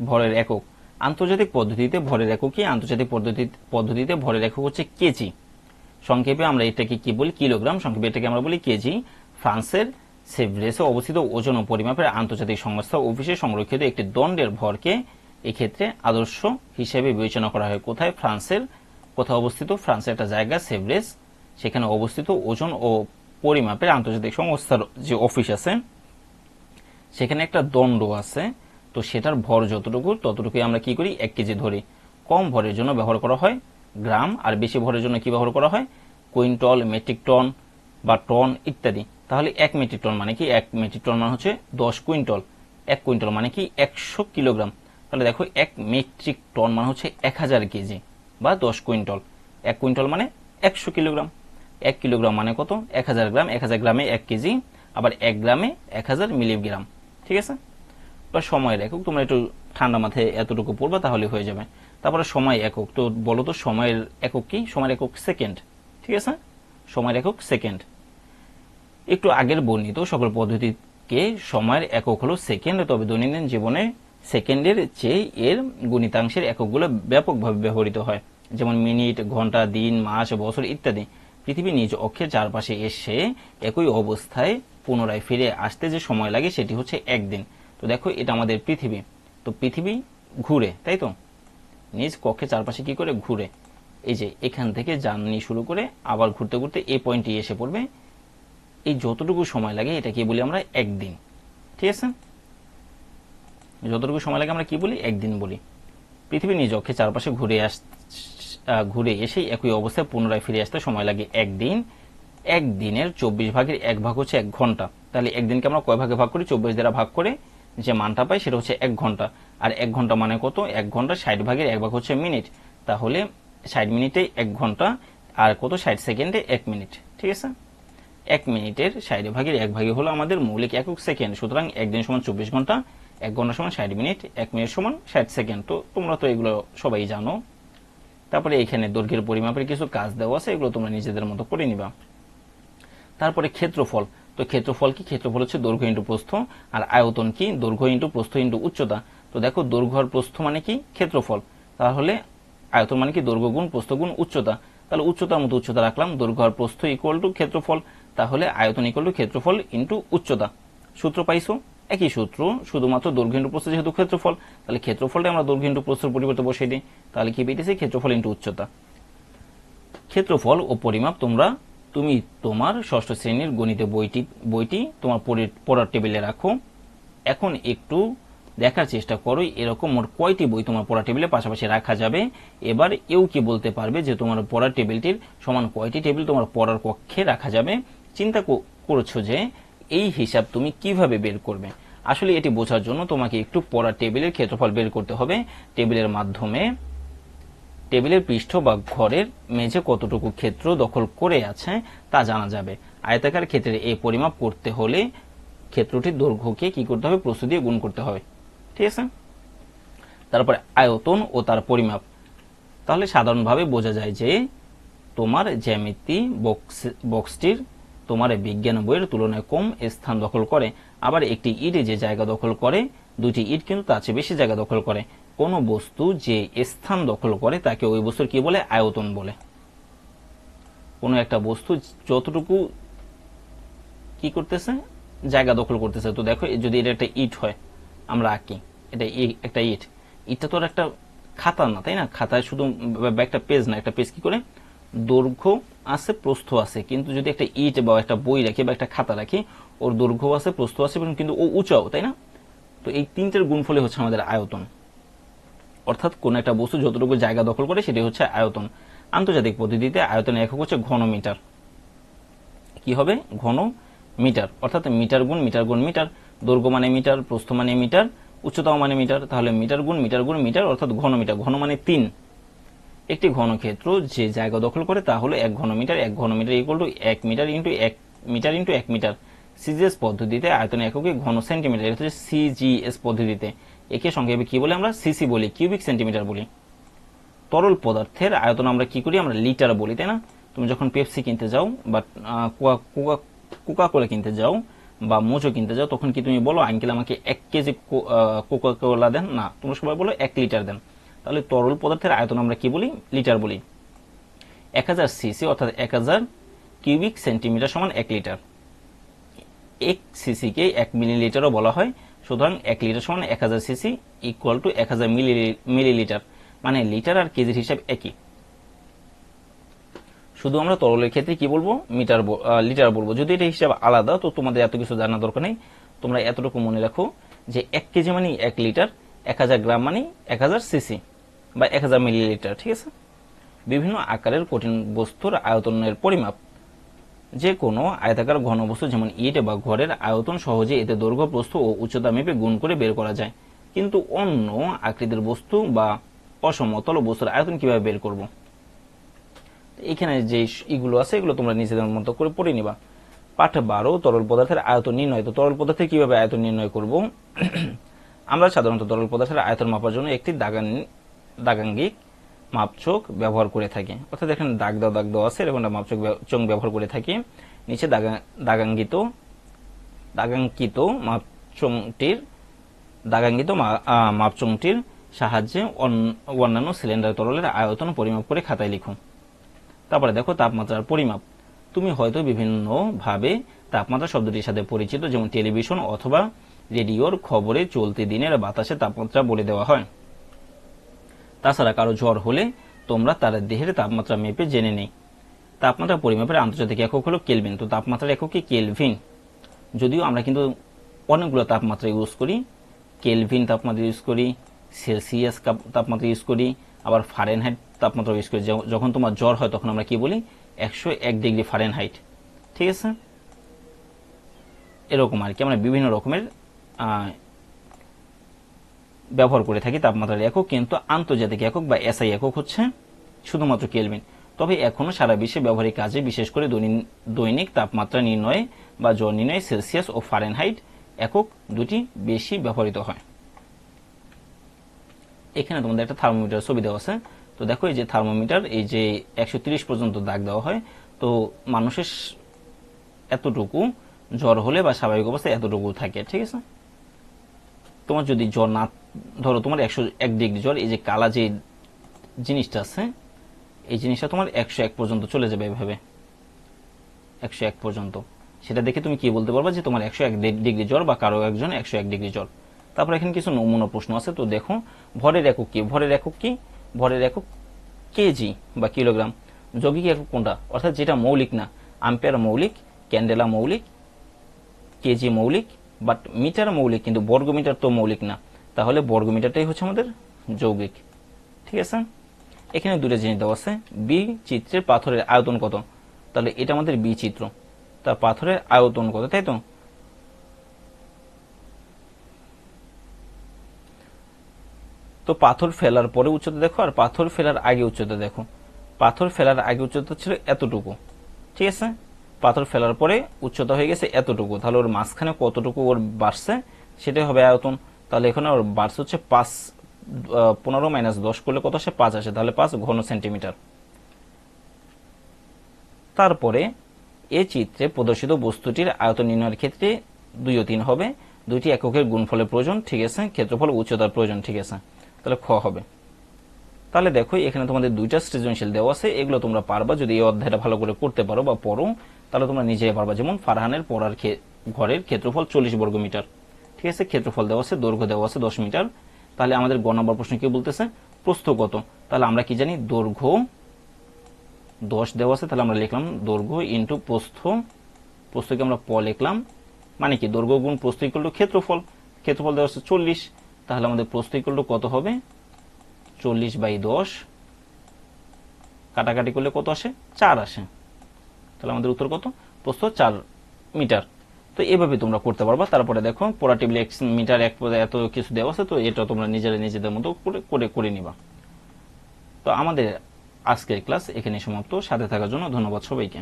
ভরের একক। আন্তর্জাতিক পদ্ধতিতে ভরের একক কি? আন্তর্জাতিক পদ্ধতিতে ভরের একক হচ্ছে কেজি। সংক্ষেপে আমরা এটাকে কি বলি? কিলোগ্রাম। সংক্ষেপে এটাকে আমরা বলি কেজি। ফ্রান্সের সেভরেসে অবস্থিত ওজন ও পরিমাপের আন্তর্জাতিক সংস্থা অফিসে সংরক্ষিত একটি দণ্ডের ভরকে এক্ষেত্রে আদর্শ হিসেবে বিবেচনা করা হয়। কোথায়? ফ্রান্সের কোথায় অবস্থিত? ফ্রান্সের একটা জায়গা সেভরেস, সেখানে অবস্থিত ওজন ও পরিমাপের আন্তর্জাতিক সংস্থার যে অফিস আছে, সেখানে একটা দণ্ড আছে। তো সেটার ভর যতটুকু ততটুকুই আমরা কি করি? 1 কেজি ধরি। কম ভরের জন্য ব্যবহার করা হয় গ্রাম, আর বেশি ভরের জন্য কি ব্যবহার করা হয়? কুইন্টল, মেট্রিক টন বা টন ইত্যাদি। তাহলে 1 মেট্রিক টন মানে কি? 1 মেট্রিক টন মানে হচ্ছে 10 কুইন্টল। 1 কুইন্টল মানে কি? 100 কিলোগ্রাম। তাহলে দেখো 1 মেট্রিক টন মানে হচ্ছে 1000 কেজি বা 10 কুইন্টল। 1 কুইন্টল মানে 100 কিলোগ্রাম। 1 কিলোগ্রাম মানে কত? 1000 গ্রাম। 1000 গ্রামে 1 কেজি, আবার 1 গ্রামে 1000 মিলিগ্রাম। ঠিক আছে? বা সময়ের একক, তোমরা একটু ঠান্ডা মাথায় এতটুকু পড়বা তাহলে হয়ে যাবে। তারপরে সময় একক, তো বলো তো সময়ের একক কি? সময়ের একক সেকেন্ড। ঠিক আছে? সময়ের একক সেকেন্ড। একটু আগের বর্ণিত সকল পদ্ধতিকে সময়ের একক হলো সেকেন্ড, তবে দৈনন্দিন জীবনে সেকেন্ডের চেয়ে এর গণিতাংশের এককগুলো ব্যাপকভাবে ব্যবহৃত হয়, যেমন মিনিট, ঘন্টা, দিন, মাস, বছর ইত্যাদি। পৃথিবী নিজ অক্ষের চারপাশে এসে একই অবস্থায় পুনরায় ফিরে আসতে যে সময় লাগে সেটি হচ্ছে একদিন। তো দেখো এটা আমাদের পৃথিবী, তো পৃথিবী ঘুরে, তাই তো? নিজ কক্ষের চারপাশে কি করে? ঘুরে। এই যে এখান থেকে জার্নি শুরু করে আবার ঘুরতে ঘুরতে এই পয়েন্টে এসে পড়বে। এই যতটুকু সময় লাগে এটাকে বলি আমরা একদিন। ঠিক আছে? যতটুকু সময় লাগে আমরা কি বলি? একদিন বলি। পৃথিবী নিজ অক্ষের চারপাশে ঘুরে এসে একই অবস্থায় পুনরায় ফিরে আসতে সময় লাগে একদিন। একদিনের 24 ভাগের 1 ভাগ হচ্ছে 1 ঘন্টা। তাহলে একদিনকে আমরা কয় ভাগে ভাগ করি? 24 দ্বারা ভাগ করে যে মানটা পাই সেটা হচ্ছে 1 ঘন্টা। আর 1 ঘন্টা মানে কত? 1 ঘন্টা 60 ভাগের 1 ভাগ হচ্ছে মিনিট। তাহলে 60 মিনিটে 1 ঘন্টা, আর কত? 60 সেকেন্ডে 1 মিনিট। ঠিক আছে? 1 মিনিটের 60 ভাগের 1 ভাগই হলো আমাদের মৌলিক একক সেকেন্ড। সুতরাং একদিন সমান 24 ঘন্টা, 1 ঘন্টা সমান 60 মিনিট, 1 মিনিট সমান 60 সেকেন্ড। তো তোমরা তো এগুলো সবাই জানো। তারপরে এখানে দৈর্ঘ্যের পরিমাপের কিছু কাজ দেওয়া আছে, এগুলো তোমরা নিজেদের মতো করে নিবা। তারপরে ক্ষেত্রফল। তো ক্ষেত্রফল কি? ক্ষেত্রফল হচ্ছে দৈর্ঘ্য ইন্টু প্রস্থ। আর আয়তন কি? দৈর্ঘ্য ইন্টু প্রস্থ ইন্টু উচ্চতা। তো দেখো দৈর্ঘ্য আর প্রস্থ মানে কি? ক্ষেত্রফল। তাহলে আয়তন মানে কি? দৈর্ঘ্য গুণ প্রস্থ গুণ উচ্চতা। তাহলে উচ্চতার মতো উচ্চতা রাখলাম, দৈর্ঘ্য আর প্রস্থ ইকুয়াল টু ক্ষেত্রফল। তাহলে আয়তন ইকুয়াল টু ক্ষেত্রফল ইন্টু উচ্চতা। সূত্র পাইছো? একই সূত্র, শুধুমাত্র দৈর্ঘ্য ইন্টু প্রস্থ যেহেতু ক্ষেত্রফল, তাহলে ক্ষেত্রফলটা আমরা দৈর্ঘ্য ইন্টু প্রস্থের পরিবর্তে বসিয়ে দিই। তাহলে কি পেয়েছে? ক্ষেত্রফল ইন্টু উচ্চতা। ক্ষেত্রফল ও পরিমাপ তুমি তোমার ষষ্ঠ শ্রেণীর গণিত বইটি তোমার পড়ার টেবিলে রাখো। এখন একটু দেখার চেষ্টা করো এরকম মোট কয়টি বই তোমার পড়ার টেবিলে পাশাপাশি রাখা যাবে। এবার এও কি বলতে পারবে যে তোমার পড়ার টেবিলটির সমান কয়টি টেবিল তোমার পড়ার কক্ষে রাখা যাবে। চিন্তা করছো যে এই হিসাব তুমি কিভাবে বের করবে। আসলে এটি বোঝার জন্য তোমাকে একটু পড়ার টেবিলের ক্ষেত্রফল বের করতে হবে। টেবিলের মাধ্যমে টেবিলের পৃষ্ঠ বা ঘরের মেঝে কতটুকু ক্ষেত্র দখল করে আছে তা জানা যাবে। আয়তাকার ক্ষেত্রে এই পরিমাপ করতে হলে ক্ষেত্রটির দৈর্ঘ্যকে কি করতে হবে? প্রস্থ দিয়ে গুণ করতে হবে। ঠিক আছে? তারপরে আয়তন ও তার পরিমাপ। তাহলে সাধারণভাবে বোঝা যায় যে তোমার জ্যামিতি বক্সটির তোমার বিজ্ঞান বইয়ের তুলনায় কম স্থান দখল করে। আবার একটি ইট যে জায়গা দখল করে, দুটি ইট কিন্তু তার চেয়ে বেশি জায়গা দখল করে। কোন বস্তু যে স্থান দখল করে তাকে ওই বস্তুর কি বলে? আয়তন বলে। কোন একটা বস্তু যতটুকু কি করতেছে? জায়গা দখল করতেছে। তো দেখো যদি এটা একটা ইট হয়, আমরা আঁকি, এটা একটা ইট। ইটটা তো একটা খাতা না, তাই না? খাতায় শুধু একটা পেজ না, একটা পেজ কি করে? দৈর্ঘ্য আছে, প্রস্থ আছে। কিন্তু যদি একটা ইট বা একটা বই রাখি বা একটা খাতা রাখি, ওর দৈর্ঘ্য আছে, প্রস্থ আছে, কিন্তু ও উঁচাও, তাই না? তো এই তিনটের গুণফলে হচ্ছে আমাদের আয়তন। অর্থাৎ কোন একটা বস্তু যতটুকু জায়গা দখল করে সেটি হচ্ছে আয়তন। আন্তর্জাতিক পদ্ধতিতে আয়তনের একক হচ্ছে ঘনমিটার। কি হবে? ঘন মিটার। অর্থাৎ মিটার গুণ মিটার গুণ মিটার। দৈর্ঘ্য মানে মিটার, প্রস্থ মানে মিটার, উচ্চতাও মানে মিটার। তাহলে মিটার গুণ মিটার গুণ মিটার, অর্থাৎ ঘনমিটার। ঘন মানে 3। একটি ঘনক্ষেত্র যে জায়গা দখল করে তা হলো 1 ঘনমিটার। 1 ঘনমিটার equal to 1 metre into 1 metre into 1 metre. CGS পদ্ধতিতে আয়তনের এককে ঘন সেন্টিমিটার। এটা হচ্ছে সিজিএস পদ্ধতিতে। একে সংক্ষেপে কি বলে? আমরা সিসি বলি, কিউবিক সেন্টিমিটার বলি। তরল পদার্থের আয়তন আমরা কি করি? আমরা লিটার বলি, তাই না? তুমি যখন পেপসি কিনতে যাও বা কোকা কোলা কিনতে যাও, বা মোজো কিনতে যাও, তখন কি তুমি বলো আঙ্কেল আমাকে 1 কেজি কোকা কোলা দেন? না, তোমরা সবাই বলো 1 লিটার দেন। তাহলে তরল পদার্থের আয়তন আমরা কি বলি? লিটার বলি। 1000 সিসি অর্থাৎ 1000 কিউবিক সেন্টিমিটার সমান 1 লিটার। 1 সিসি কে 1 মিলিলিটারও বলা হয়। সুতরাং 1 লিটার সমান 1000 সিসি ইকুয়াল টু 1000 মিলিলিটার, মানে লিটার আর কেজির হিসাব একই। শুধু আমরা তরলের ক্ষেত্রে কি বলবো? লিটার বলবো। যদি এটা হিসাব আলাদা তো তোমাদের এত কিছু জানার দরকার নেই। তোমরা এতটুকু মনে রাখো যে 1 কেজি মানে 1 লিটার, 1000 গ্রাম মানে 1000 সিসি বা 1000 মিলিলিটার। ঠিক আছে। বিভিন্ন আকারের কঠিন বস্তুর আয়তনের পরিমাপ। যে কোনো আয়তাকার ঘনবস্তু যেমন ইট বা ঘরের আয়তন সহজে এতে দৈর্ঘ্য, প্রস্থ ও উচ্চতা মেপে গুণ করে বের করা যায়। কিন্তু অন্য আকৃতির বস্তু বা অসমতল বস্তুর আয়তন কিভাবে বের করব? এখানে যে ইগুলো আছে এগুলো তোমরা নিজেদের মতো করে পড়ে নিবা। পাঠ 12 তরল পদার্থের আয়তন নির্ণয়। তো তরল পদার্থের কিভাবে আয়তন নির্ণয় করব? আমরা সাধারণত তরল পদার্থের আয়তন মাপার জন্য একটি দাগাঙ্গিক মাপচক ব্যবহার করে থাকি। অর্থাৎ এখানে দাগ দেওয়া আছে, এরকম মাপচক ব্যবহার করে থাকি। নিচে মাপচংটির সাহায্যে অন্যান্য সিলিন্ডার তরলের আয়তন পরিমাপ করে খাতায় লিখুন। তারপরে দেখো তাপমাত্রার পরিমাপ। তুমি হয়তো বিভিন্ন ভাবে তাপমাত্রা শব্দটির সাথে পরিচিত, যেমন টেলিভিশন অথবা রেডিওর খবরে চলতি দিনের বাতাসে তাপমাত্রা বলে দেওয়া হয়। তাছাড়া কারো জ্বর হলে তোমরা তার দেহের তাপমাত্রা মেপে জেনে নেই। তাপমাত্রা পরিমাপের আন্তর্জাতিক একক হলো কেলভিন। তো তাপমাত্রার একক কি? কেলভিন। যদিও আমরা কিন্তু অনেকগুলো তাপমাত্রা ইউজ করি, কেলভিন তাপমাত্রা ইউজ করি, সেলসিয়াস তাপমাত্রা ইউজ করি, আবার ফারেনহাইট তাপমাত্রা ইউজ করি। যখন তোমার জ্বর হয় তখন আমরা কি বলি? 101 ডিগ্রি ফারেনহাইট। ঠিক আছে। এরকম আর কি আমরা বিভিন্ন রকমের ব্যবহার করে থাকি তাপমাত্রার একক, কিন্তু আন্তর্জাতিক একক বা এসআই একক হচ্ছে শুধুমাত্র কেলভিন। তবে এখনো সারা বিশ্বে ব্যবহারিক কাজে, বিশেষ করে দৈনিক তাপমাত্রা নির্ণয়ে বা জ্বর নির্ণয়ে সেলসিয়াস ও ফারেনহাইট একক দুটি বেশি ব্যবহৃত হয়। এখানে তোমাদের একটা থার্মোমিটার ছবি দেওয়া আছে। তো দেখো এই যে থার্মোমিটার, এই যে 130 পর্যন্ত দাগ দেওয়া হয়। তো মানুষের এতটুকু জ্বর হলে বা স্বাভাবিক অবস্থায় এতটুকু থাকে। ঠিক আছে। তোমার যদি জ্বর না, ধরো তোমার 101 ডিগ্রি জ্বর, এই যে কালা যে জিনিসটা আছে এই জিনিসটা তোমার 101 পর্যন্ত চলে যাবে। এভাবে 101 পর্যন্ত, সেটা দেখে তুমি কি বলতে পারবা যে তোমার 101 ডিগ্রি জ্বর বা কারো একজন 101 ডিগ্রি জ্বর। তারপর এখানে কিছু নমুনা প্রশ্ন আছে। তো দেখো ভরের একক কি? ভরের একক কেজি বা কিলোগ্রাম। যৌগিক একক কোনটা? অর্থাৎ যেটা মৌলিক না। আম্পিয়ার মৌলিক, ক্যান্ডেলা মৌলিক, কেজি মৌলিক, বাট মিটার মৌলিক, কিন্তু বর্গমিটার তো মৌলিক না। তাহলে বর্গমিটারটাই হচ্ছে আমাদের যৌগিক। ঠিক আছে। এখানে দুটো জিনিস দেওয়া আছে। বি চিত্রের পাথরের আয়তন কত? তাহলে এটা আমাদের বি চিত্র, তার পাথরের আয়তন কত, তাই তো? তো পাথর ফেলার পরে উচ্চতা দেখো আর পাথর ফেলার আগে উচ্চতা দেখো। পাথর ফেলার আগে উচ্চতা ছিল এতটুকু। ঠিক আছে। পাথর ফেলার পরে উচ্চতা হয়ে গেছে এতটুকু। তাহলে ওর মাঝখানে কতটুকু ওর বাড়ছে সেটাই হবে আয়তন। তাহলে এখানে ওর বাড়ছে হচ্ছে 15 - 10 করলে কত আসে? 5 আসে। তাহলে 5 ঘন সেন্টিমিটার। তারপরে এই চিত্রে প্রদর্শিত বস্তুটির আয়তন নির্ণয়ের ক্ষেত্রে 2 ও 3 হবে। দুইটি এককের গুণফলের প্রয়োজন। ঠিক আছে। ক্ষেত্রফল উচ্চতার প্রয়োজন। ঠিক আছে। তাহলে খ হবে। তাহলে দেখো এখানে তোমাদের দুইটা সৃজনশীল দেওয়া আছে। এগুলো তোমরা পারবা যদি এই অধ্যায়টা ভালো করে করতে পারো বা পড়ো, তাহলে তোমরা নিজেই পারবা। যেমন ফারহানের পড়ার ঘরের ক্ষেত্রফল 40 বর্গমিটার। ঠিক আছে। ক্ষেত্রফল দেওয়া আছে, দৈর্ঘ্য দেওয়া আছে 10 মিটার। তাহলে আমাদের গ নম্বর প্রশ্ন কি বলতেছে? প্রস্থ কত? তাহলে আমরা কি জানি? দৈর্ঘ্য 10 দেওয়া আছে। তাহলে আমরা লিখলাম দৈর্ঘ্য ইন্টু প্রস্থ। প্রস্থকে আমরা প লিখলাম। মানে কি? দৈর্ঘ্য গুণ প্রস্থ ইকুয়াল টু ক্ষেত্রফল। ক্ষেত্রফল দেওয়া আছে 40। তাহলে আমাদের প্রস্থ ইকুয়াল টু কত হবে? 40/10। কাটাকাটি করলে কত আসে? 4 আসে। তাহলে আমাদের উত্তর কত? প্রস্থ 4 মিটার। তো এভাবে তোমরা করতে পারবা। তারপরে দেখো পোলাটিভলি x মিটার এক পদে এত কিছু দেওয়া আছে। তো এটা তোমরা নিজেদের মতো করে নিবা। তো আমাদের আজকের ক্লাস এখানে সমাপ্ত। সাথে থাকার জন্য ধন্যবাদ সবাইকে।